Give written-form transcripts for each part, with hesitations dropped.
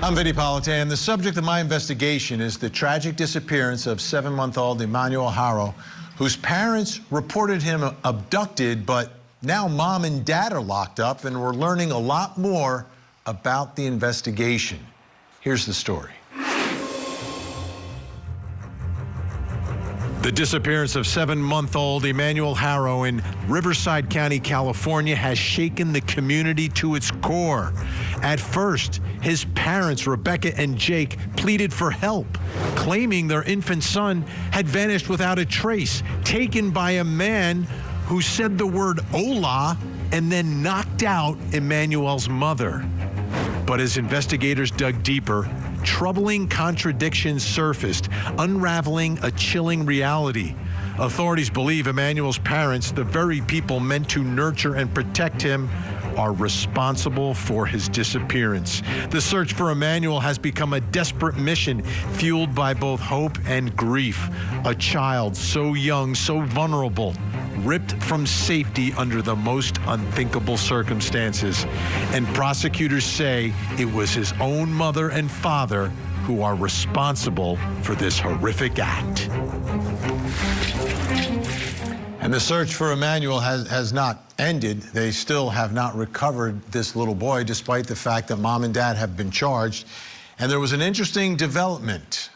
I'm Vinnie Politan. The subject of my investigation is the tragic disappearance of 7-month-old Emmanuel Haro, whose parents reported him abducted, but now mom and dad are locked up, and we're learning a lot more about the investigation. Here's the story. The disappearance of 7-month-old Emmanuel Haro in Riverside County, California has shaken the community to its core. At first, his parents, Rebecca and Jake, pleaded for help, claiming their infant son had vanished without a trace, taken by a man who said the word "hola" and then knocked out Emmanuel's mother. But as investigators dug deeper, troubling contradictions surfaced, unraveling a chilling reality. Authorities believe Emmanuel's parents, the very people meant to nurture and protect him, are responsible for his disappearance. The search for Emmanuel has become a desperate mission, fueled by both hope and grief. A child so young, so vulnerable, ripped from safety under the most unthinkable circumstances. And prosecutors say it was his own mother and father who are responsible for this horrific act. And the search for Emmanuel has not ended. They still have not recovered this little boy, despite the fact that mom and dad have been charged. And there was an interesting development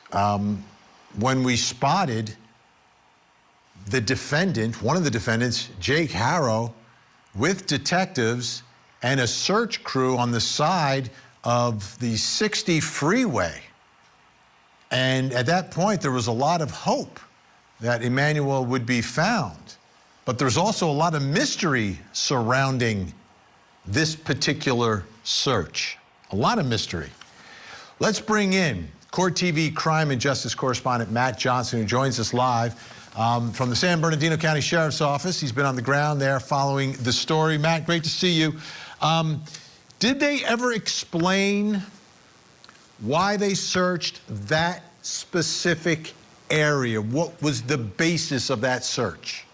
when we spotted the defendant, one of the defendants, Jake Haro, with detectives and a search crew on the side of the 60 freeway. And at that point, there was a lot of hope that Emmanuel would be found. But there's also a lot of mystery surrounding this particular search. A lot of mystery. Let's bring in Court TV crime and justice correspondent Matt Johnson, who joins us live from the San Bernardino County Sheriff's Office. He's been on the ground there following the story. Matt, great to see you. Did they ever explain why they searched that specific area? What was the basis of that search?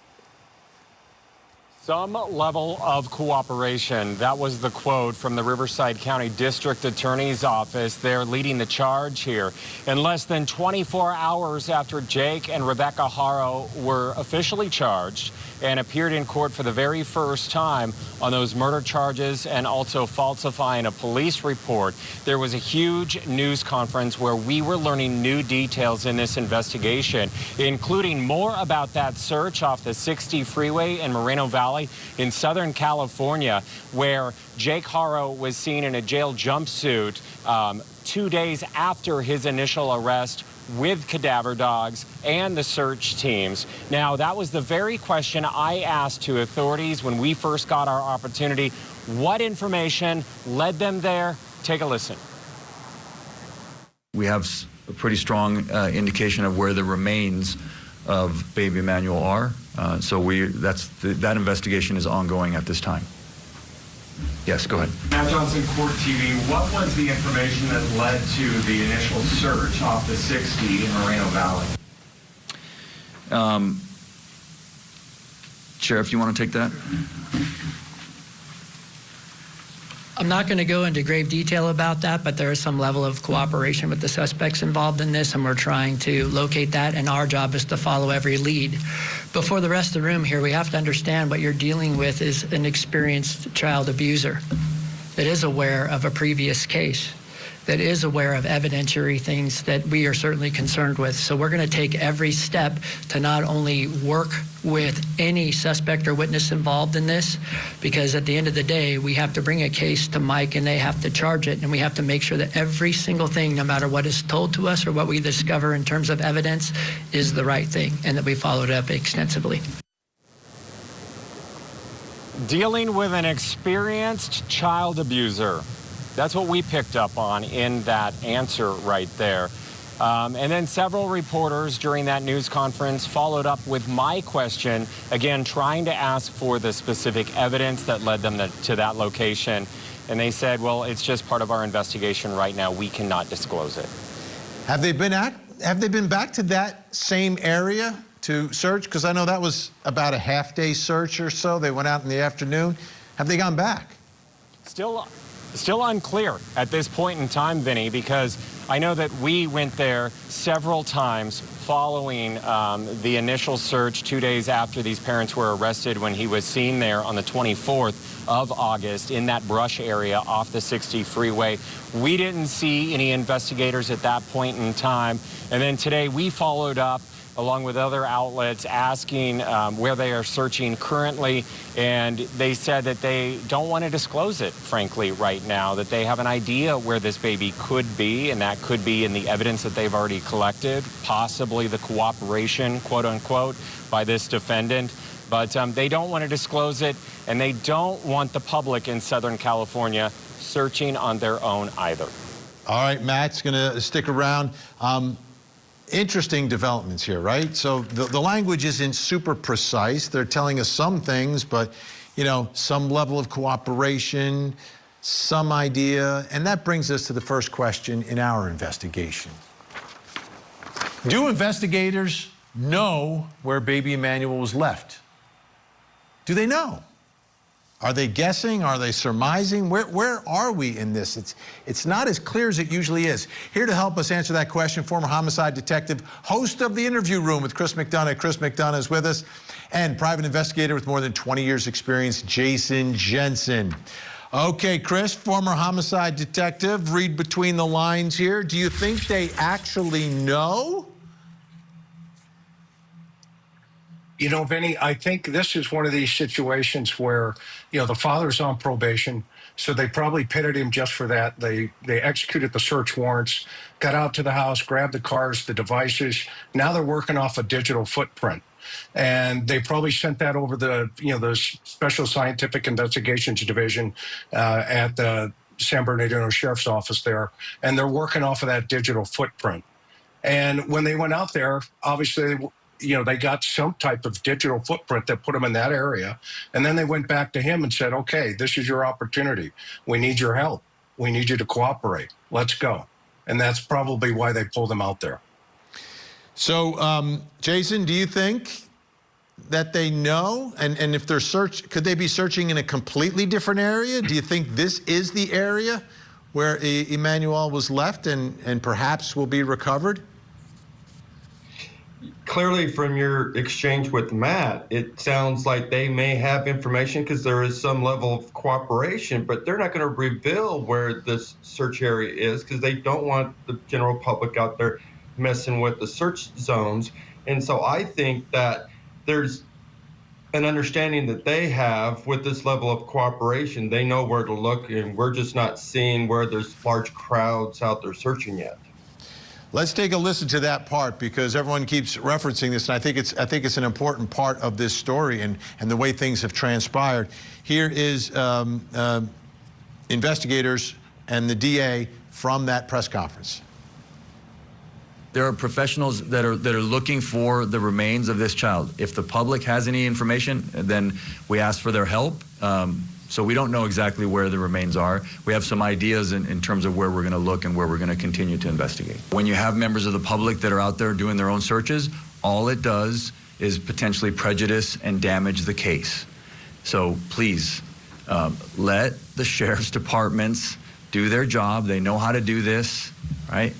Some level of cooperation. That was the quote from the Riverside County District Attorney's Office. They're leading the charge here. In less than 24 hours after Jake and Rebecca Haro were officially charged and appeared in court for the very first time on those murder charges and also falsifying a police report, there was a huge news conference where we were learning new details in this investigation, including more about that search off the 60 freeway in Moreno Valley in Southern California, where Jake Haro was seen in a jail jumpsuit 2 days after his initial arrest with cadaver dogs and the search teams. Now, that was the very question I asked to authorities when we first got our opportunity. What information led them there? Take a listen. We have a pretty strong indication of where the remains of baby Emmanuel are. So that investigation is ongoing at this time. Yes, go ahead. Matt Johnson, Court TV. What was the information that led to the initial search off the 60 in Moreno Valley? Sheriff, you want to take that? I'm not going to go into grave detail about that, but there is some level of cooperation with the suspects involved in this, and we're trying to locate that, and our job is to follow every lead. But for the rest of the room here, we have to understand what you're dealing with is an experienced child abuser that is aware of a previous case, that is aware of evidentiary things that we are certainly concerned with. So we're going to take every step to not only work with any suspect or witness involved in this, because at the end of the day, we have to bring a case to Mike and they have to charge it, and we have to make sure that every single thing, no matter what is told to us or what we discover in terms of evidence, is the right thing, and that we followed up extensively. Dealing with an experienced child abuser. That's what we picked up on in that answer right there. And then several reporters during that news conference followed up with my question, again, trying to ask for the specific evidence that led them to that location. And they said, well, it's just part of our investigation right now. We cannot disclose it. Have they been back to that same area to search? Because I know that was about a half-day search or so. They went out in the afternoon. Have they gone back? Still still unclear at this point in time, Vinny, because I know that we went there several times following the initial search 2 days after these parents were arrested when he was seen there on the 24th of August in that brush area off the 60 freeway. We didn't see any investigators at that point in time. And then today we followed up along with other outlets asking where they are searching currently, and they said that they don't want to disclose it, frankly, right now, that they have an idea where this baby could be, and that could be in the evidence that they've already collected, possibly the cooperation, quote unquote, by this defendant. But they don't want to disclose it, and they don't want the public in Southern California searching on their own either. All right, Matt's going to stick around. Interesting developments here, right? So the language isn't super precise. They're telling us some things, but, you know, some level of cooperation, some idea. And that brings us to the first question in our investigation. Do investigators know where baby Emmanuel was left? Do they know? Are they guessing? Are they surmising? Where are we in this? It's not as clear as it usually is. Here to help us answer that question, former homicide detective, host of The Interview Room with Chris McDonough. Chris McDonough is with us. And private investigator with more than 20 years experience, Jason Jensen. Okay, Chris, former homicide detective, read between the lines here. Do you think they actually know? You know, Vinny, I think this is one of these situations where, you know, the father's on probation, so they probably pitted him just for that. They executed the search warrants, got out to the house, grabbed the cars, the devices. Now they're working off a digital footprint. And they probably sent that over the, you know, the Special Scientific Investigations Division at the San Bernardino Sheriff's Office there. And they're working off of that digital footprint. And when they went out there, obviously, you know, they got some type of digital footprint that put them in that area. And then they went back to him and said, okay, this is your opportunity. We need your help. We need you to cooperate. Let's go. And that's probably why they pulled him out there. So, Jason, do you think that they know? And if they're could they be searching in a completely different area? Do you think this is the area where Emmanuel was left and perhaps will be recovered? Clearly, from your exchange with Matt, it sounds like they may have information because there is some level of cooperation, but they're not going to reveal where this search area is because they don't want the general public out there messing with the search zones. And so I think that there's an understanding that they have with this level of cooperation. They know where to look, and we're just not seeing where there's large crowds out there searching yet. Let's take a listen to that part because everyone keeps referencing this, and I think it's an important part of this story and the way things have transpired. Here is investigators and the DA from that press conference. There are professionals that are looking for the remains of this child. If the public has any information, then we ask for their help. So we don't know exactly where the remains are. We have some ideas in terms of where we're going to look and where we're going to continue to investigate. When you have members of the public that are out there doing their own searches, all it does is potentially prejudice and damage the case. So please, let the sheriff's departments do their job. They know how to do this, right?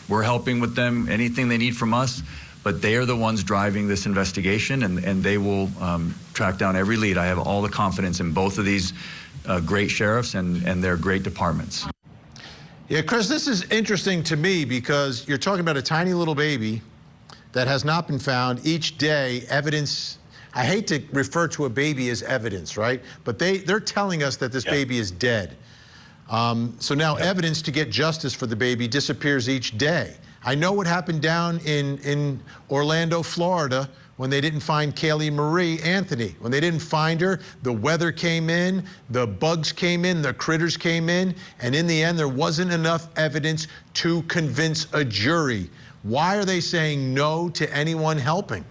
We're helping with them, anything they need from us, but they are the ones driving this investigation, and they will track down every lead. I have all the confidence in both of these great sheriffs and their great departments. Yeah, Chris, this is interesting to me because you're talking about a tiny little baby that has not been found. Each day, evidence, I hate to refer to a baby as evidence, right? But they're telling us that this baby is dead. So now evidence to get justice for the baby disappears each day. I know what happened down in Orlando, Florida, when they didn't find Kaylee Marie Anthony. When they didn't find her, the weather came in, the bugs came in, the critters came in, and in the end, there wasn't enough evidence to convince a jury. Why are they saying no to anyone helping?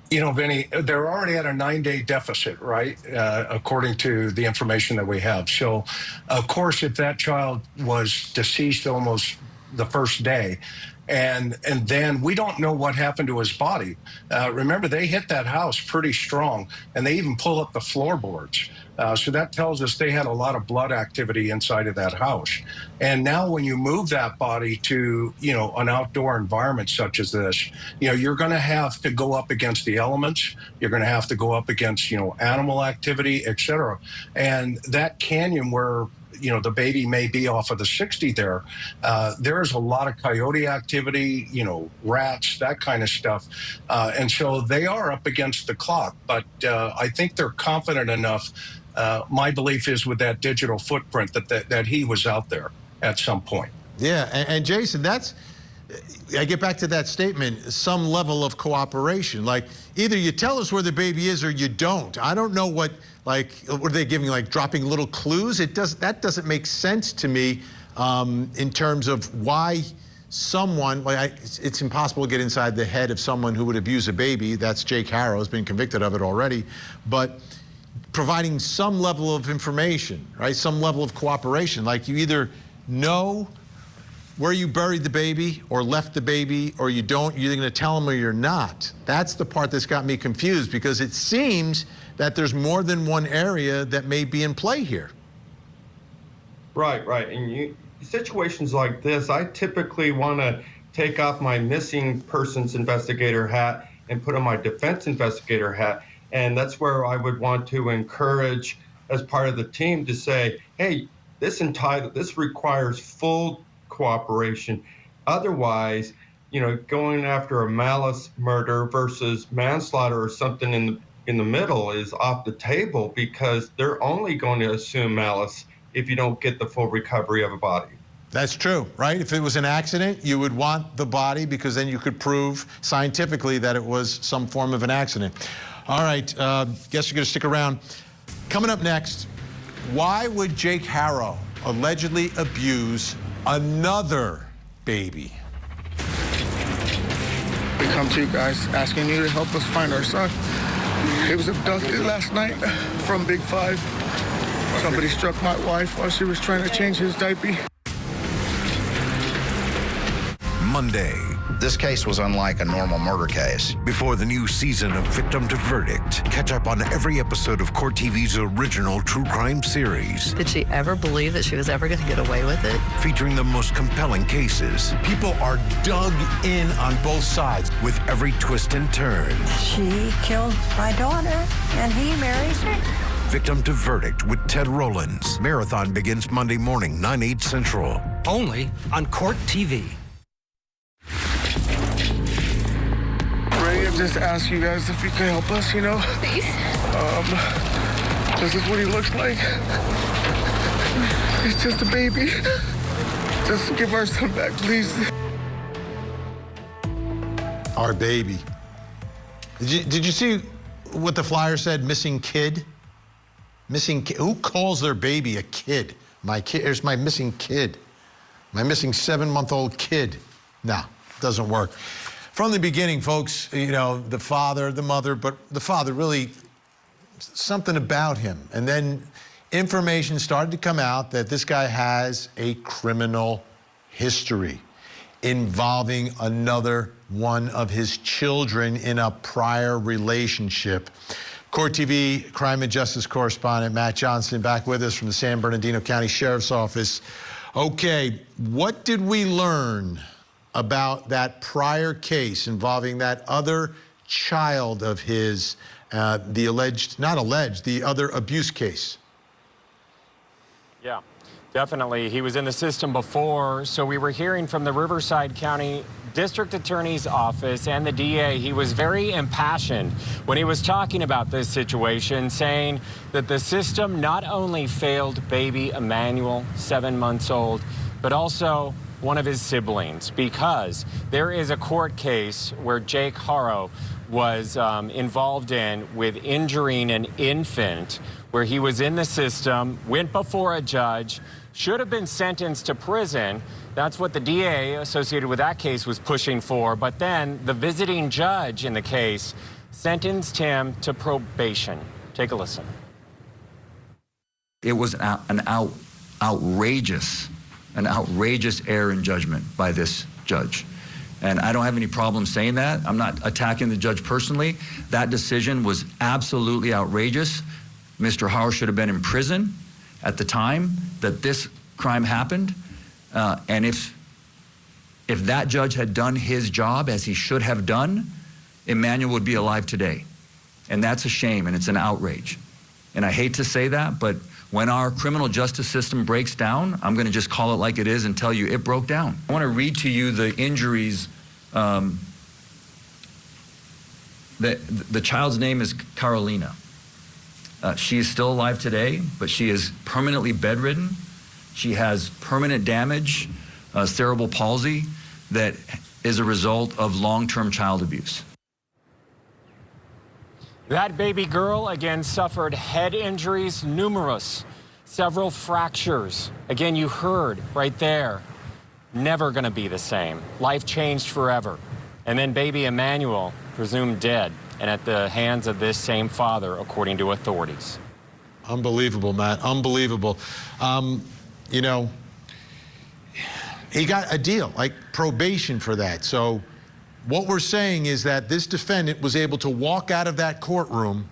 You know, Vinny, they're already at a 9-day deficit, right? According to the information that we have. So, of course, if that child was deceased almost the first day. And then we don't know what happened to his body. Remember, they hit that house pretty strong, and they even pull up the floorboards. So that tells us they had a lot of blood activity inside of that house. And now when you move that body to, an outdoor environment such as this, you're going to have to go up against the elements. You're going to have to go up against, animal activity, et cetera. And that canyon where the baby may be off of the 60 there. There's a lot of coyote activity, rats, that kind of stuff. And so they are up against the clock, but I think they're confident enough. My belief is with that digital footprint that he was out there at some point. Yeah, and Jason, I get back to that statement, some level of cooperation. Like, either you tell us where the baby is or you don't. I don't know what are they giving, dropping little clues? That doesn't make sense to me in terms of why someone, it's impossible to get inside the head of someone who would abuse a baby. That's Jake Haro, has been convicted of it already. But providing some level of information, right? Some level of cooperation. Like, you either know where you buried the baby or left the baby, or you don't, you're going to tell them or you're not. That's the part that's got me confused, because it seems that there's more than one area that may be in play here. Right. And situations like this, I typically want to take off my missing persons investigator hat and put on my defense investigator hat. And that's where I would want to encourage, as part of the team, to say, hey, this requires full cooperation. Otherwise, going after a malice murder versus manslaughter or something in the middle is off the table, because they're only going to assume malice if you don't get the full recovery of a body. That's true, right? If it was an accident, you would want the body, because then you could prove scientifically that it was some form of an accident. All right, guess you're going to stick around. Coming up next, why would Jake Haro allegedly abuse another baby? We come to you guys asking you to help us find our son. He was abducted last night from Big 5. Somebody struck my wife while she was trying to change his diaper. Monday. This case was unlike a normal murder case. Before the new season of Victim to Verdict, catch up on every episode of Court TV's original true crime series. Did she ever believe that she was ever going to get away with it? Featuring the most compelling cases. People are dug in on both sides. With every twist and turn. She killed my daughter, and he marries her. Victim to Verdict with Ted Rollins. Marathon begins Monday morning, 9/8 Central. Only on Court TV. Just ask you guys if you can help us, Please. This is what he looks like. He's just a baby. Just give our son back, please. Our baby. Did you see what the flyer said? Missing kid? Missing kid. Who calls their baby a kid? My kid. Here's my missing kid. My missing 7-month-old kid. No, doesn't work. From the beginning, folks, the father, the mother, but the father, really something about him. And then information started to come out that this guy has a criminal history involving another one of his children in a prior relationship. Court TV crime and justice correspondent Matt Johnson back with us from the San Bernardino County Sheriff's Office. Okay, what did we learn about that prior case involving that other child of his, the other abuse case? Yeah, definitely. He was in the system before, so we were hearing from the Riverside County District Attorney's Office and the DA. He was very impassioned when he was talking about this situation, saying that the system not only failed baby Emmanuel, 7 months old, but also one of his siblings, because there is a court case where Jake Haro was involved in with injuring an infant, where he was in the system, went before a judge, should have been sentenced to prison. That's what the DA associated with that case was pushing for. But then the visiting judge in the case sentenced him to probation. Take a listen. It was an outrageous an outrageous error in judgment by this judge. And I don't have any problem saying that. I'm not attacking the judge personally. That decision was absolutely outrageous. Mr. Haro should have been in prison at the time that this crime happened. And if that judge had done his job as he should have done, Emmanuel would be alive today. And that's a shame, and it's an outrage. And I hate to say that, but when our criminal justice system breaks down, I'm going to just call it like it is and tell you it broke down. I want to read to you the injuries. The child's name is Carolina. She is still alive today, but she is permanently bedridden. She has permanent damage, cerebral palsy, that is a result of long-term child abuse. That baby girl, again, suffered head injuries, numerous, several fractures. Again, you heard right there, never going to be the same. Life changed forever. And then baby Emmanuel, presumed dead, and at the hands of this same father, according to authorities. Unbelievable, Matt. Unbelievable. You know, he got a deal, like probation for that. So what we're saying is that this defendant was able to walk out of that courtroom,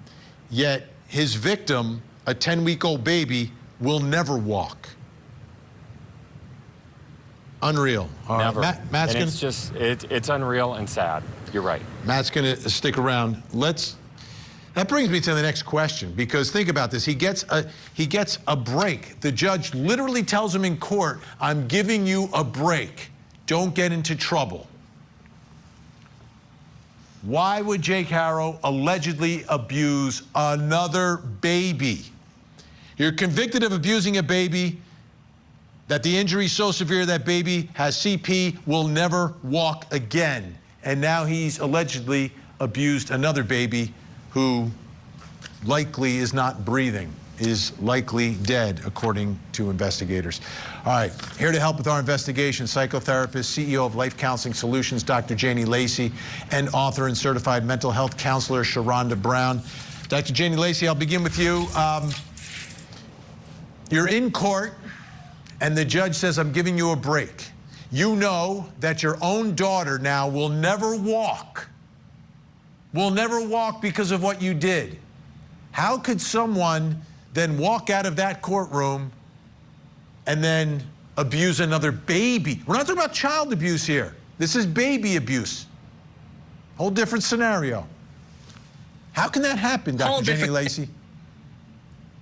yet his victim, a 10-week-old baby, will never walk. Unreal. All Never. Right. Matt's and gonna, it's just, it's unreal and sad. You're right. Matt's going to stick around. That brings me to the next question, because think about this. He gets a break. The judge literally tells him in court, I'm giving you a break. Don't get into trouble. Why would Jake Haro allegedly abuse another baby? You're convicted of abusing a baby, that the injury is so severe that baby has CP, will never walk again. And now he's allegedly abused another baby who likely is not breathing, is likely dead, according to investigators. All right, here to help with our investigation, psychotherapist, CEO of Life Counseling Solutions, Dr. Janie Lacey, and author and certified mental health counselor, Sharonda Brown. Dr. Janie Lacey, I'll begin with you. You're in court, and the judge says, I'm giving you a break. You know that your own daughter now will never walk. Will never walk because of what you did. How could someone then walk out of that courtroom and then abuse another baby? We're not talking about child abuse here. This is baby abuse. Whole different scenario. How can that happen, Dr. Jenny Lacey?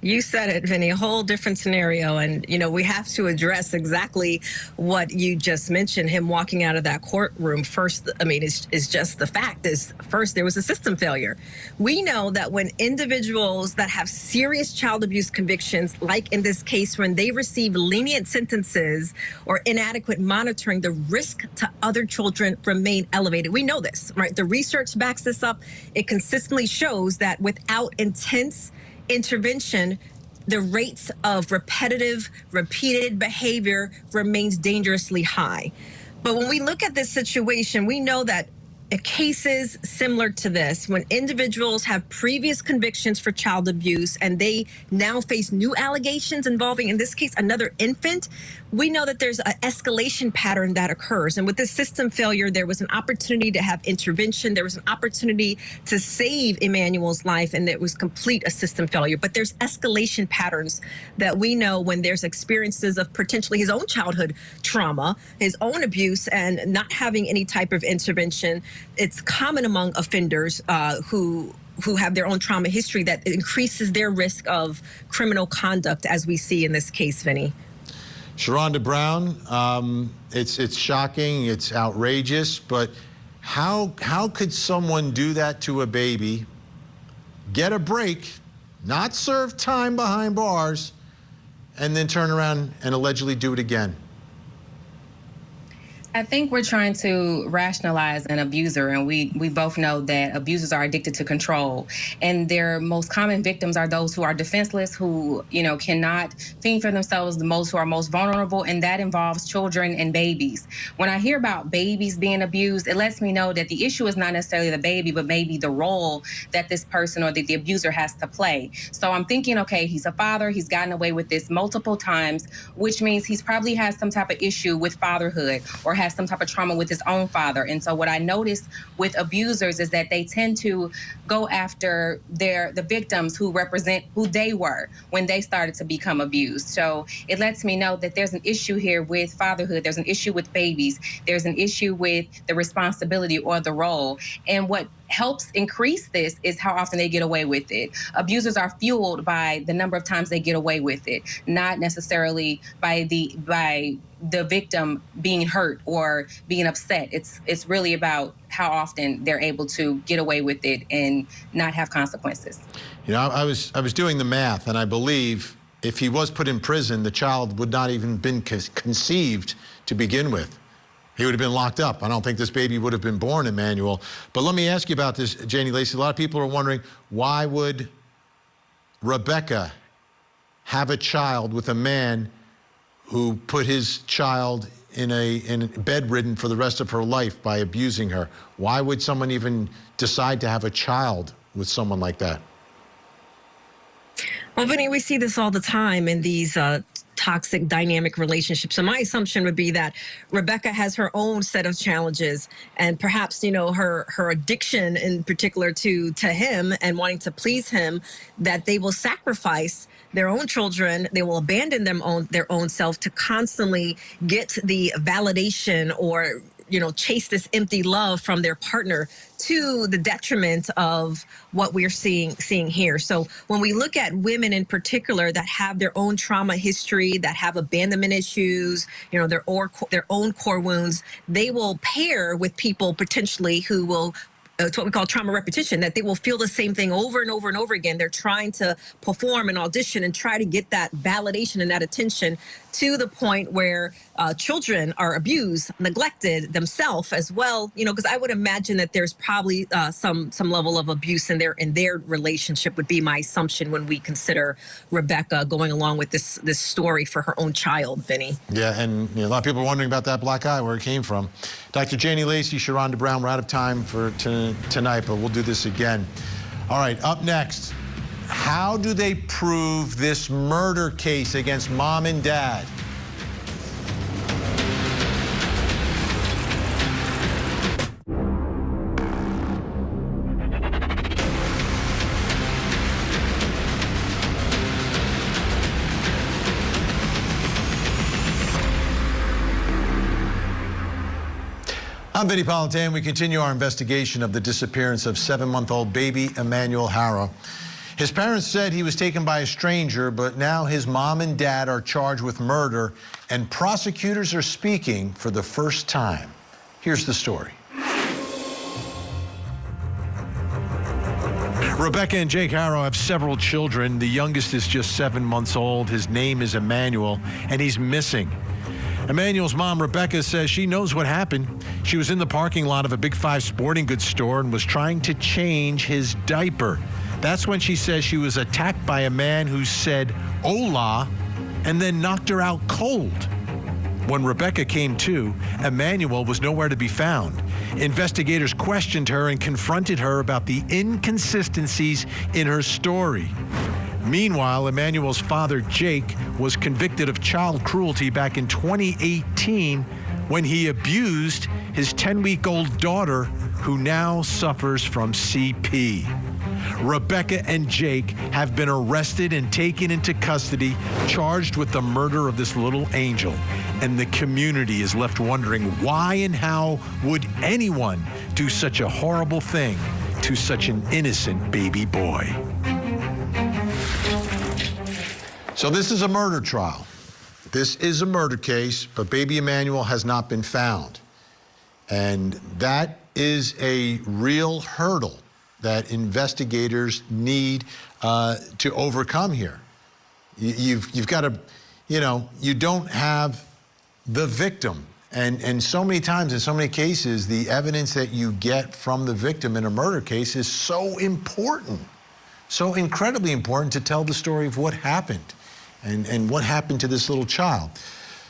You said it, Vinny, a whole different scenario. And, you know, we have to address exactly what you just mentioned, him walking out of that courtroom. First, I mean, it's just the fact is, first, there was a system failure. We know that when individuals that have serious child abuse convictions, like in this case, when they receive lenient sentences or inadequate monitoring, the risk to other children remain elevated. We know this, right? The research backs this up. It consistently shows that without intense intervention, the rates of repeated behavior remains dangerously high. But when we look at this situation, we know that cases similar to this, when individuals have previous convictions for child abuse and they now face new allegations involving, in this case, another infant, we know that there's an escalation pattern that occurs. And with this system failure, there was an opportunity to have intervention. There was an opportunity to save Emmanuel's life, and it was complete a system failure. But there's escalation patterns that we know when there's experiences of potentially his own childhood trauma, his own abuse, and not having any type of intervention. It's common among offenders who have their own trauma history that increases their risk of criminal conduct, as we see in this case, Vinny. Sharonda Brown, it's shocking, it's outrageous, but how could someone do that to a baby, get a break, not serve time behind bars, and then turn around and allegedly do it again? I think we're trying to rationalize an abuser, and we both know that abusers are addicted to control, and their most common victims are those who are defenseless, who cannot fend for themselves, who are most vulnerable, and that involves children and babies. When I hear about babies being abused, it lets me know that the issue is not necessarily the baby, but maybe the role that this person or that the abuser has to play. So I'm thinking, okay, he's a father, he's gotten away with this multiple times, which means he's probably has some type of issue with fatherhood or has some type of trauma with his own father. And so what I noticed with abusers is that they tend to go after the victims who represent who they were when they started to become abused. So it lets me know that there's an issue here with fatherhood, there's an issue with babies, there's an issue with the responsibility or the role. And what helps increase this is how often they get away with it. Abusers are fueled by the number of times they get away with it, not necessarily by the victim being hurt or being upset. It's really about how often they're able to get away with it and not have consequences. You know, I was doing the math, and I believe if he was put in prison, the child would not even been conceived to begin with. He would have been locked up. I don't think this baby would have been born, Emmanuel. But let me ask you about this, Janie Lacey. A lot of people are wondering, why would Rebecca have a child with a man who put his child in bedridden for the rest of her life by abusing her? Why would someone even decide to have a child with someone like that? Well, Vinnie, we see this all the time in these toxic dynamic relationships. So my assumption would be that Rebecca has her own set of challenges, and perhaps, her addiction in particular to him and wanting to please him, that they will sacrifice their own children, they will abandon their own self to constantly get the validation or chase this empty love from their partner, to the detriment of what we're seeing here. So when we look at women in particular that have their own trauma history, that have abandonment issues, their own core wounds, they will pair with people potentially who will it's what we call trauma repetition, that they will feel the same thing over and over and over again. They're trying to perform an audition and try to get that validation and that attention, to the point where children are abused, neglected themselves as well. Because I would imagine that there's probably some level of abuse in their relationship, would be my assumption when we consider Rebecca going along with this story for her own child, Vinnie. Yeah, and a lot of people are wondering about that black eye, where it came from. Dr. Janie Lacey, Sharonda Brown, we're out of time for tonight, but we'll do this again. All right, up next, how do they prove this murder case against mom and dad? I'm Vinnie Politan. We continue our investigation of the disappearance of 7-month-old baby Emmanuel Haro. His parents said he was taken by a stranger, but now his mom and dad are charged with murder, and prosecutors are speaking for the first time. Here's the story. Rebecca and Jake Haro have several children. The youngest is just 7 months old. His name is Emmanuel, and he's missing. Emmanuel's mom, Rebecca, says she knows what happened. She was in the parking lot of a Big 5 sporting goods store and was trying to change his diaper. That's when she says she was attacked by a man who said, "Hola," and then knocked her out cold. When Rebecca came to, Emmanuel was nowhere to be found. Investigators questioned her and confronted her about the inconsistencies in her story. Meanwhile, Emmanuel's father, Jake, was convicted of child cruelty back in 2018 when he abused his 10-week-old daughter, who now suffers from CP. Rebecca and Jake have been arrested and taken into custody, charged with the murder of this little angel. And the community is left wondering, why and how would anyone do such a horrible thing to such an innocent baby boy? So this is a murder trial. This is a murder case, but baby Emmanuel has not been found. And that is a real hurdle that investigators need to overcome here. You've got to, you don't have the victim. And so many times, in so many cases, the evidence that you get from the victim in a murder case is so important, so incredibly important to tell the story of what happened and what happened to this little child.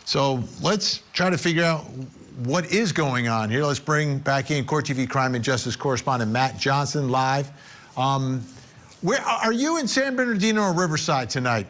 So let's try to figure out what is going on here. Let's bring back in Court TV crime and justice correspondent Matt Johnson live. Where are you in San Bernardino or Riverside tonight?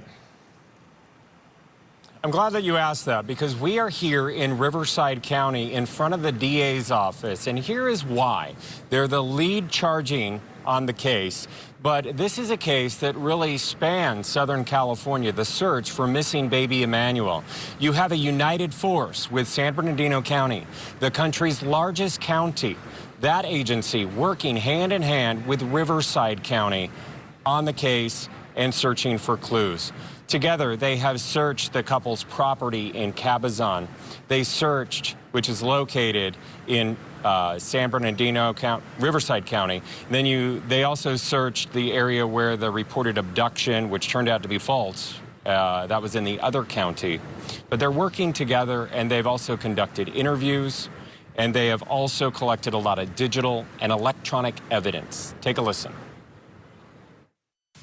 I'm glad that you asked that, because we are here in Riverside County in front of the DA's office, and here is why. They're the lead charging on the case, but this is a case that really spans Southern California, the search for missing baby Emmanuel. You have a united force with San Bernardino County, the country's largest county, that agency working hand in hand with Riverside County on the case and searching for clues. Together, they have searched the couple's property in Cabazon. They searched, which is located in San Bernardino County, Riverside County. And then they also searched the area where the reported abduction, which turned out to be false, that was in the other county. But they're working together, and they've also conducted interviews, and they have also collected a lot of digital and electronic evidence. Take a listen.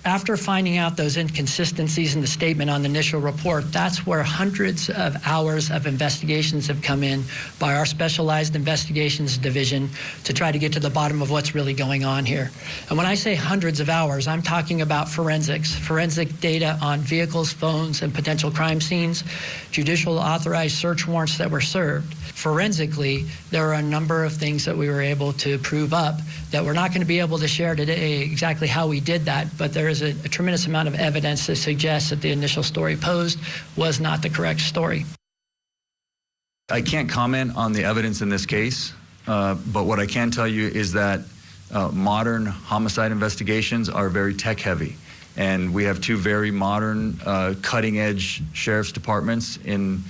After finding out those inconsistencies in the statement on the initial report, that's where hundreds of hours of investigations have come in by our specialized investigations division to try to get to the bottom of what's really going on here. And when I say hundreds of hours, I'm talking about forensics, forensic data on vehicles, phones, and potential crime scenes, judicial authorized search warrants that were served. Forensically, there are a number of things that we were able to prove up that we're not going to be able to share today exactly how we did that, but there is a tremendous amount of evidence that suggests that the initial story posed was not the correct story. I can't comment on the evidence in this case, but what I can tell you is that modern homicide investigations are very tech-heavy. And we have two very modern, cutting-edge sheriff's departments in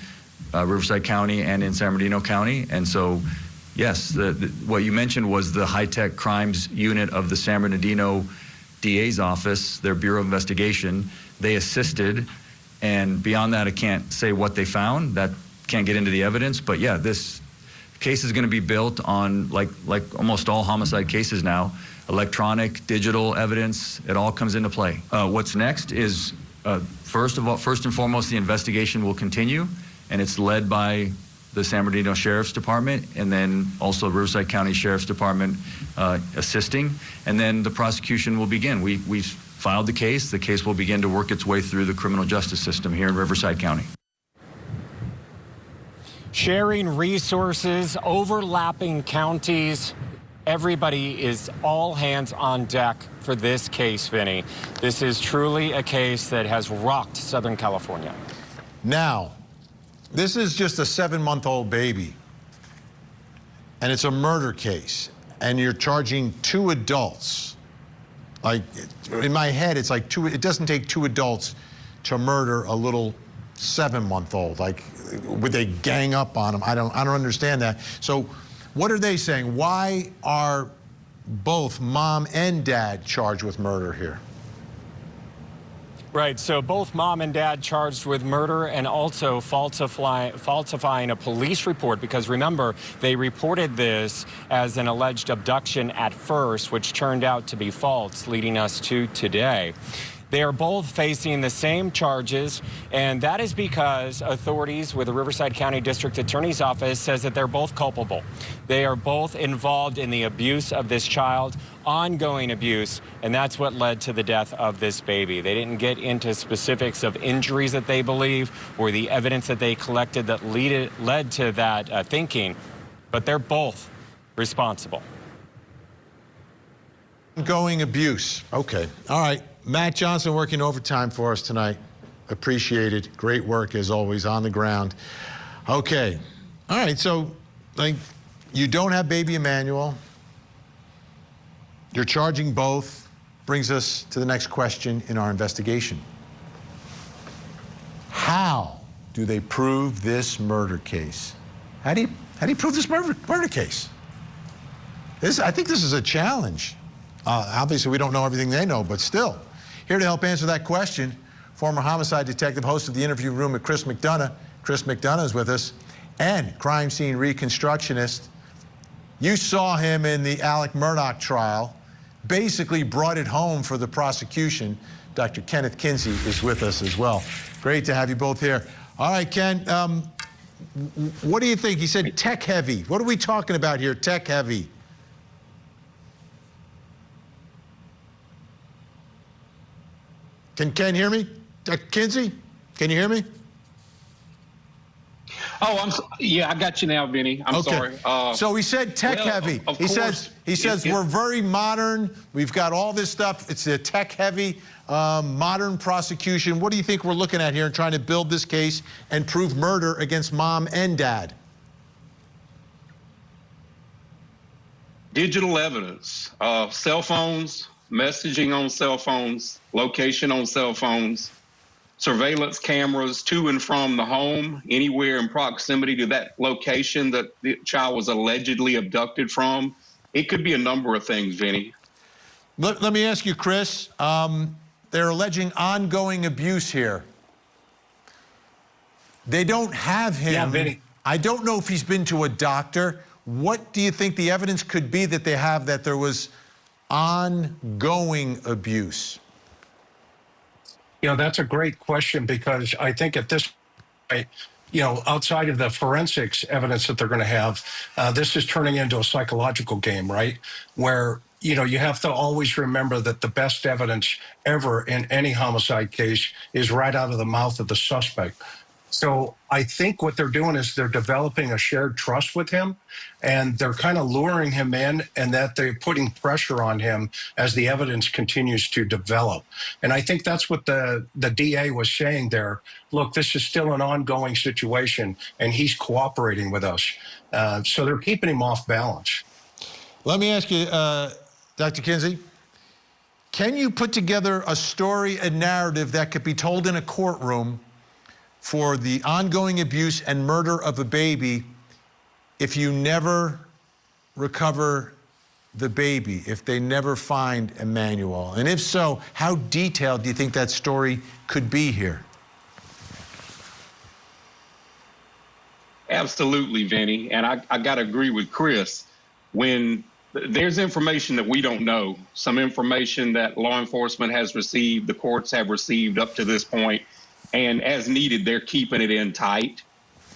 Riverside County and in San Bernardino County. And so, yes, what you mentioned was the high-tech crimes unit of the San Bernardino DA's office, their Bureau of Investigation. They assisted, and beyond that, I can't say what they found. That can't get into the evidence, but yeah, this case is going to be built on, like almost all homicide cases now, electronic, digital evidence. It all comes into play. What's next is, first and foremost, the investigation will continue, and it's led by the San Bernardino Sheriff's Department, and then also Riverside County Sheriff's Department assisting, and then the prosecution will begin. We've filed the case. The case will begin to work its way through the criminal justice system here in Riverside County. Sharing resources, overlapping counties. Everybody is all hands on deck for this case, Vinny. This is truly a case that has rocked Southern California. Now, this is just a 7-month-old baby, and it's a murder case, and you're charging 2 adults. Like, in my head, it's like it doesn't take 2 adults to murder a little 7-month-old. Like, would they gang up on him? I don't understand that. So what are they saying? Why are both mom and dad charged with murder here? Right, so both mom and dad charged with murder and also falsifying a police report, because remember, they reported this as an alleged abduction at first, which turned out to be false, leading us to today. They are both facing the same charges, and that is because authorities with the Riverside County District Attorney's Office says that they're both culpable. They are both involved in the abuse of this child, ongoing abuse, and that's what led to the death of this baby. They didn't get into specifics of injuries that they believe or the evidence that they collected that led to that thinking, but they're both responsible. Ongoing abuse. Okay. All right. Matt Johnson working overtime for us tonight. Appreciate it. Great work as always on the ground. Okay. All right. So, like, you don't have baby Emmanuel. You're charging both. Brings us to the next question in our investigation. How do they prove this murder case? How do you prove this murder case? I think this is a challenge. Obviously, we don't know everything they know, but still. Here to help answer that question, former homicide detective, host of the Interview Room with Chris McDonough. Chris McDonough is with us. and crime scene reconstructionist. You saw him in the Alec Murdaugh trial, basically brought it home for the prosecution. Dr. Kenneth Kinsey is with us as well. Great to have you both here. All right, Ken, what do you think? He said tech heavy. What are we talking about here, tech heavy? Can Ken hear me? Kinsey, can you hear me? Oh, yeah, I got you now, Vinny. I'm sorry. So he said tech heavy. He says we're very modern. We've got all this stuff. It's a tech heavy, modern prosecution. What do you think we're looking at here in trying to build this case and prove murder against mom and dad? Digital evidence, cell phones, messaging on cell phones, location on cell phones, surveillance cameras to and from the home, anywhere in proximity to that location that the child was allegedly abducted from. It could be a number of things, Vinny. Let me ask you, Chris. They're alleging ongoing abuse here. They don't have him. Yeah, Vinny. I don't know if he's been to a doctor. What do you think the evidence could be that they have that there was ongoing abuse? You know, that's a great question, because I think at this point, you know, outside of the forensics evidence that they're going to have, this is turning into a psychological game, right? Where, you know, you have to always remember that the best evidence ever in any homicide case is right out of the mouth of the suspect. So I think what they're doing is they're developing a shared trust with him, and they're kind of luring him in, and that they're putting pressure on him as the evidence continues to develop. And I think that's what the DA was saying there. Look, this is still an ongoing situation, and he's cooperating with us. So they're keeping him off balance. Let me ask you, Dr. Kinsey, can you put together a story, a narrative that could be told in a courtroom for the ongoing abuse and murder of a baby if you never recover the baby, if they never find Emmanuel? And if so, how detailed do you think that story could be here? Absolutely, Vinny. And I got to agree with Chris. When there's information that we don't know, some information that law enforcement has received, the courts have received up to this point, and as needed, they're keeping it in tight.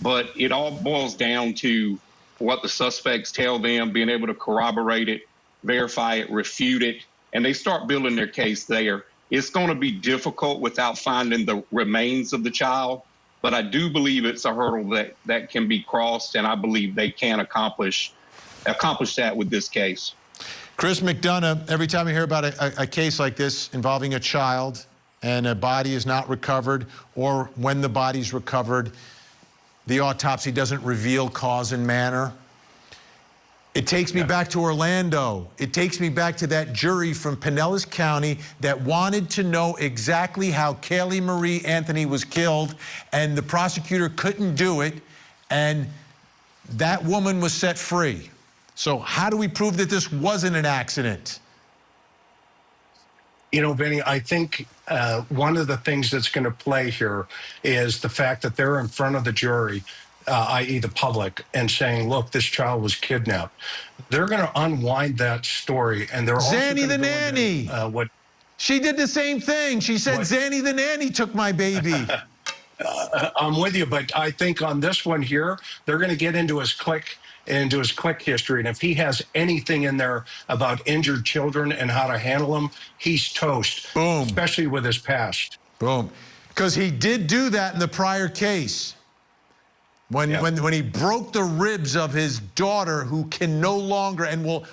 But it all boils down to what the suspects tell them, being able to corroborate it, verify it, refute it, and they start building their case there. It's going to be difficult without finding the remains of the child, but I do believe it's a hurdle that can be crossed, and I believe they can accomplish that with this case. Chris McDonough, every time you hear about a case like this involving a child and a body is not recovered, or when the body's recovered, the autopsy doesn't reveal cause and manner. It takes me back to Orlando. It takes me back to that jury from Pinellas County that wanted to know exactly how Kaylee Marie Anthony was killed, and the prosecutor couldn't do it, and that woman was set free. So how do we prove that this wasn't an accident? You know, Vinny, I think one of the things that's going to play here is the fact that they're in front of the jury, i.e. the public, and saying, look, this child was kidnapped. They're going to unwind that story, and they're also Zanny the nanny. She did the same thing. She said, Zanny the nanny took my baby. I'm with you, but I think on this one here, they're going to get into his click history, and if he has anything in there about injured children and how to handle them, he's toast. Boom. Especially with his past. Boom. Because he did do that in the prior case. When he broke the ribs of his daughter, who can no longer and will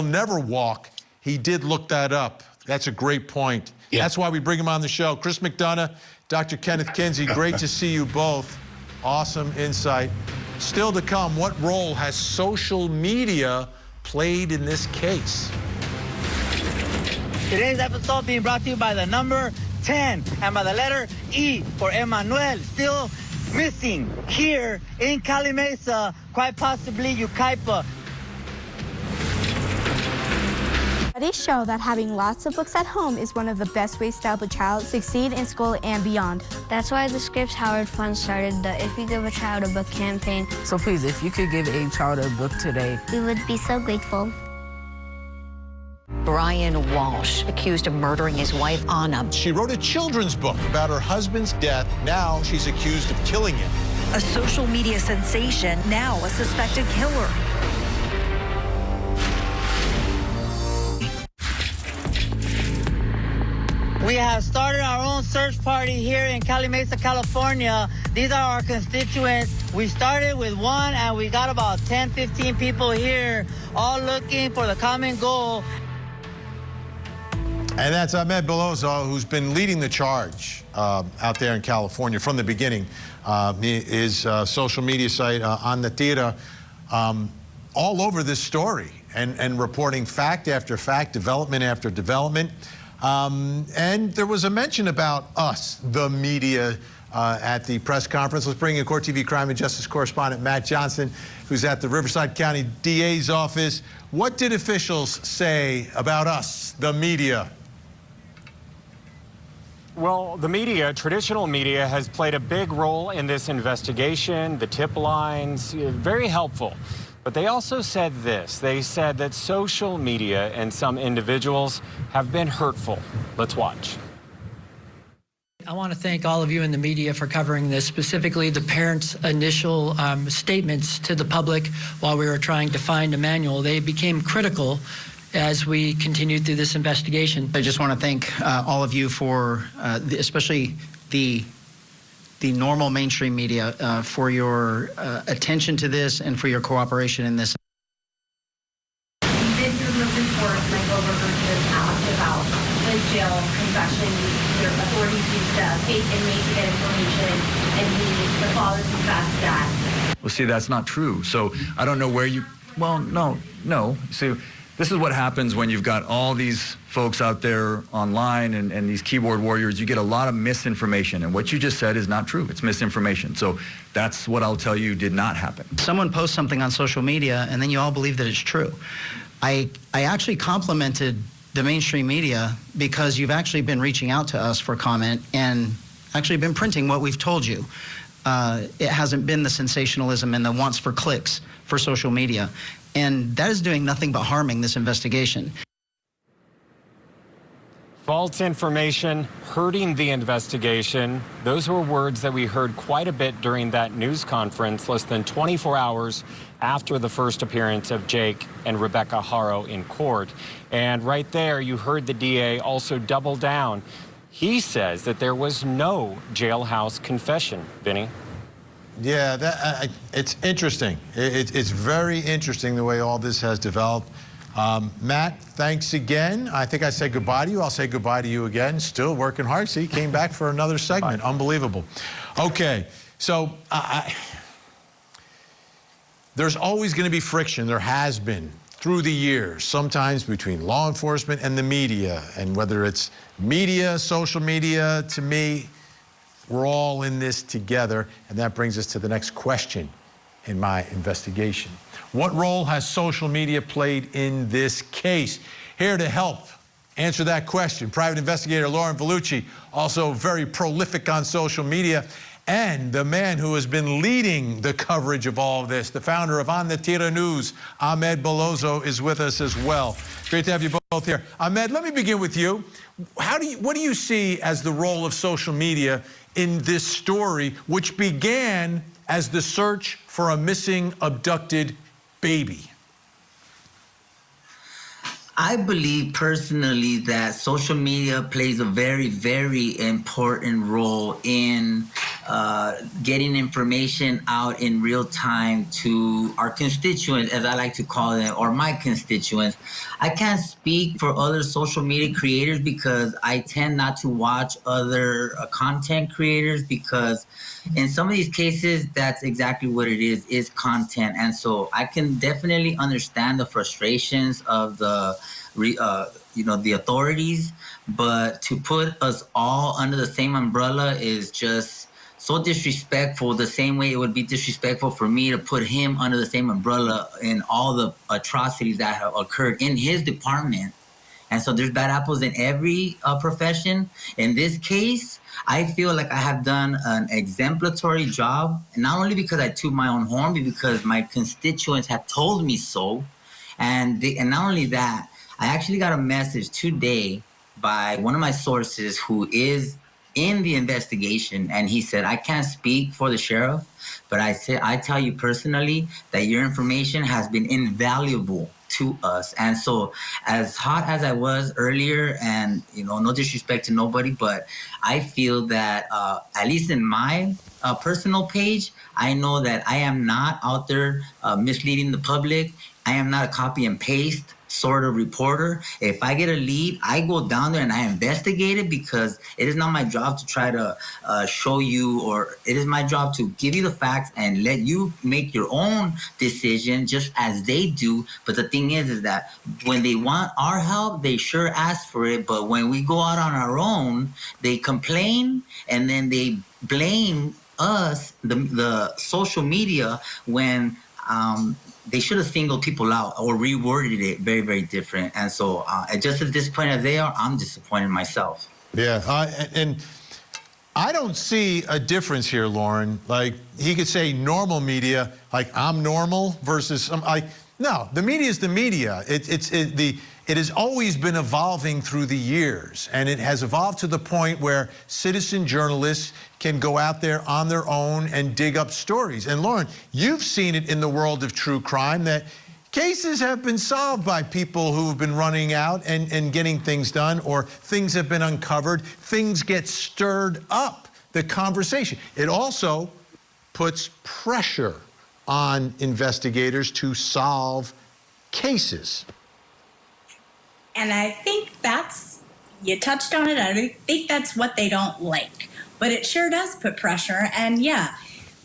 never walk, he did look that up. That's a great point. Yeah. That's why we bring him on the show. Chris McDonough, Dr. Kenneth Kinsey, great to see you both. Awesome insight. Still to come, what role has social media played in this case? Today's episode being brought to you by the number 10 and by the letter E for Emmanuel, still missing here in Cali Mesa, quite possibly Yucaipa. Studies show that having lots of books at home is one of the best ways to help a child succeed in school and beyond. That's why the Scripps Howard Fund started the If You Give a Child a Book campaign. So please, if you could give a child a book today, we would be so grateful. Brian Walsh, accused of murdering his wife, Anna. She wrote a children's book about her husband's death. Now she's accused of killing him. A social media sensation, now a suspected killer. We have started our own search party here in Cali Mesa, California. These are our constituents. We started with one and we got about 10, 15 people here, all looking for the common goal. And that's Ahmed Belozo, who's been leading the charge out there in California from the beginning. His social media site, On the Tira, all over this story and reporting fact after fact, development after development. And there was a mention about us, the media, at the press conference. Let's bring in Court TV crime and justice correspondent Matt Johnson, who's at the Riverside County DA's office. What did officials say about us, the media? Well, the media, traditional media, has played a big role in this investigation. The tip lines, very helpful. But they also said this. They said that social media and some individuals have been hurtful. Let's watch. I want to thank all of you in the media for covering this, specifically the parents' initial statements to the public while we were trying to find Emmanuel. They became critical as we continued through this investigation. I just want to thank all of you for, especially the normal mainstream media, for your attention to this and for your cooperation in this. You did hear the report, like overheard him ask about the jail confession. Your authorities used fake inmates to get information, and the father confessed that. Well, see, that's not true. So I don't know where you. Well, no. See, this is what happens when you've got all these folks out there online and these keyboard warriors. You get a lot of misinformation, and what you just said is not true. It's misinformation. So that's what I'll tell you did not happen. Someone posts something on social media, and then you all believe that it's true. I actually complimented the mainstream media because you've actually been reaching out to us for comment and actually been printing what we've told you. It hasn't been the sensationalism and the wants for clicks for social media. And that is doing nothing but harming this investigation. False information hurting the investigation. Those were words that we heard quite a bit during that news conference less than 24 hours after the first appearance of Jake and Rebecca Haro in court. And right there, you heard the DA also double down. He says that there was no jailhouse confession. Vinny? Yeah, it's interesting. It's very interesting the way all this has developed. Matt, thanks again. I think I said goodbye to you. I'll say goodbye to you again. Still working hard. See, came back for another segment. Bye. Unbelievable. Okay, so there's always going to be friction. There has been through the years, sometimes between law enforcement and the media. And whether it's media, social media, to me, we're all in this together, and that brings us to the next question in my investigation. What role has social media played in this case? Here to help answer that question, private investigator Lauren Vellucci, also very prolific on social media, and the man who has been leading the coverage of all of this, the founder of On the Tira News, Ahmed Belozo, is with us as well. Great to have you both here. Ahmed, let me begin with you. What do you see as the role of social media in this story, which began as the search for a missing, abducted baby? I believe personally that social media plays a very, very important role in getting information out in real time to our constituents, as I like to call them, or my constituents. I can't speak for other social media creators because I tend not to watch other content creators, because in some of these cases, that's exactly what it is content. And so I can definitely understand the frustrations of the the authorities, but to put us all under the same umbrella is just so disrespectful, the same way it would be disrespectful for me to put him under the same umbrella in all the atrocities that have occurred in his department. And so there's bad apples in every profession. In this case, I feel like I have done an exemplary job, not only because I toot my own horn, but because my constituents have told me so. And not only that, I actually got a message today by one of my sources who is in the investigation, and he said, I can't speak for the sheriff, but I tell you personally that your information has been invaluable to us. And so as hot as I was earlier, and no disrespect to nobody, but I feel that at least in my personal page, I know that I am not out there misleading the public. I am not a copy and paste sort of reporter. If I get a lead, I go down there and I investigate it, because it is not my job to try to show you, or it is my job to give you the facts and let you make your own decision just as they do. But the thing is that when they want our help, they sure ask for it. But when we go out on our own, they complain and then they blame us, the social media, when they should have singled people out or reworded it very, very different. And so just as disappointed as they are, I'm disappointed myself. Yeah, and I don't see a difference here, Lauren. Like, he could say normal media, like I'm normal, versus no, the media is the media. It has always been evolving through the years, and it has evolved to the point where citizen journalists can go out there on their own and dig up stories. And Lauren, you've seen it in the world of true crime, that cases have been solved by people who have been running out and getting things done, or things have been uncovered, things get stirred up, the conversation. It also puts pressure on investigators to solve cases. And I think you touched on it, I think that's what they don't like. But it sure does put pressure. And yeah,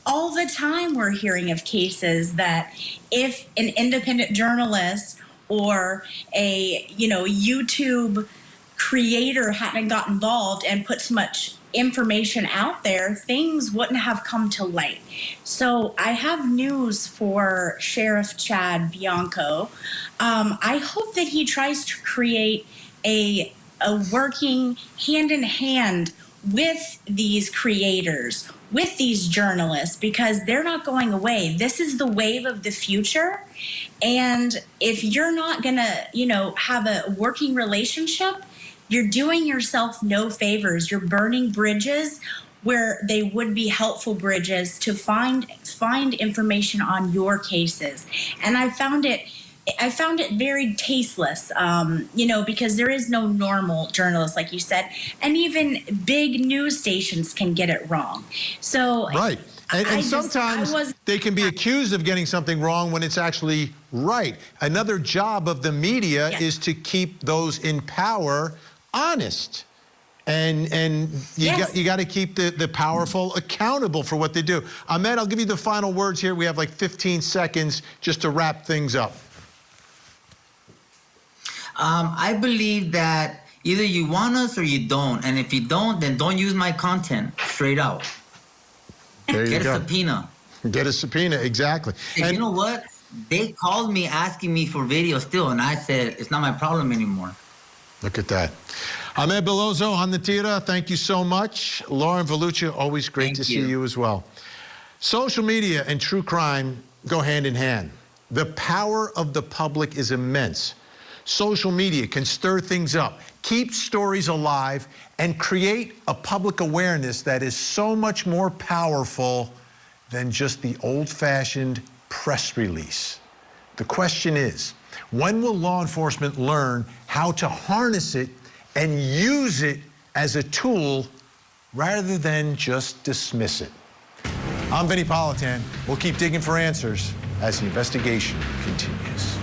all the time we're hearing of cases that if an independent journalist or a YouTube creator hadn't got involved and put so much information out there, things wouldn't have come to light. So I have news for Sheriff Chad Bianco. I hope that he tries to create a working hand in hand with these creators, with these journalists, because they're not going away. This is the wave of the future. And if you're not gonna, have a working relationship, you're doing yourself no favors. You're burning bridges where they would be helpful bridges to find information on your cases. And I found it very tasteless, because there is no normal journalist, like you said, and even big news stations can get it wrong. So right. And sometimes they can be accused of getting something wrong when it's actually right. Another job of the media is to keep those in power honest. And you got to keep the powerful accountable for what they do. Ahmed, I'll give you the final words here. We have like 15 seconds just to wrap things up. I believe that either you want us or you don't. And if you don't, then don't use my content, straight out. There you go. Get a subpoena. Get a subpoena, exactly. And you know what? They called me asking me for video still, and I said, it's not my problem anymore. Look at that. Ahmed Bellozo on the Tira, thank you so much. Lauren Velluccia, always great to see you as well. Social media and true crime go hand in hand. The power of the public is immense. Social media can stir things up, keep stories alive, and create a public awareness that is so much more powerful than just the old-fashioned press release. The question is, when will law enforcement learn how to harness it and use it as a tool rather than just dismiss it? I'm Vinnie Politan. We'll keep digging for answers as the investigation continues.